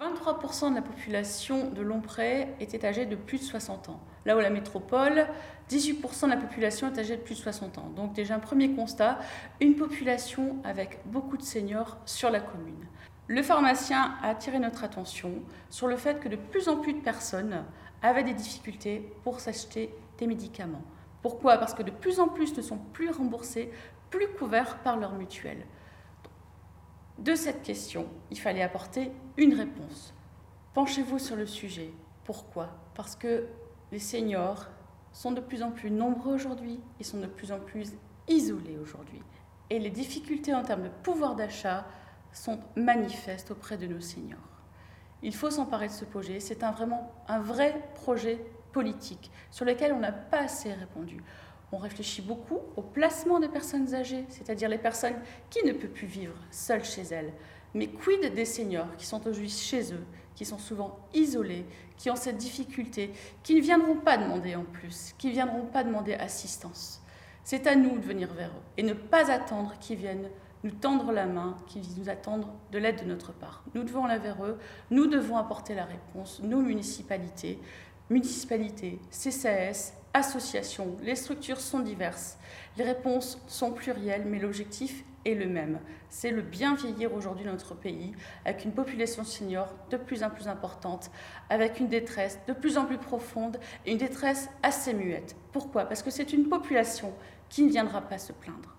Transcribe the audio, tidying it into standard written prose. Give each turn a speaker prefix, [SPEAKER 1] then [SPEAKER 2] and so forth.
[SPEAKER 1] 23% de la population de Lomprey était âgée de plus de 60 ans. Là où la métropole, 18% de la population est âgée de plus de 60 ans. Donc déjà un premier constat, une population avec beaucoup de seniors sur la commune. Le pharmacien a attiré notre attention sur le fait que de plus en plus de personnes avaient des difficultés pour s'acheter des médicaments. Pourquoi ? Parce que de plus en plus ne sont plus remboursés, plus couverts par leur mutuelle. De cette question, il fallait apporter une réponse. Penchez-vous sur le sujet. Pourquoi ? Parce que les seniors sont de plus en plus nombreux aujourd'hui et sont de plus en plus isolés aujourd'hui. Et les difficultés en termes de pouvoir d'achat sont manifestes auprès de nos seniors. Il faut s'emparer de ce projet. C'est vraiment un vrai projet politique sur lequel on n'a pas assez répondu. On réfléchit beaucoup au placement des personnes âgées, c'est-à-dire les personnes qui ne peuvent plus vivre seules chez elles. Mais quid des seniors qui sont aujourd'hui chez eux, qui sont souvent isolés, qui ont cette difficulté, qui ne viendront pas demander en plus, qui ne viendront pas demander assistance. C'est à nous de venir vers eux et ne pas attendre qu'ils viennent nous tendre la main, qu'ils nous attendent de l'aide de notre part. Nous devons aller vers eux, nous devons apporter la réponse, nos municipalités, CCAS, associations, les structures sont diverses, les réponses sont plurielles, mais l'objectif est le même. C'est le bien vieillir aujourd'hui dans notre pays, avec une population senior de plus en plus importante, avec une détresse de plus en plus profonde et une détresse assez muette. Pourquoi ? Parce que c'est une population qui ne viendra pas se plaindre.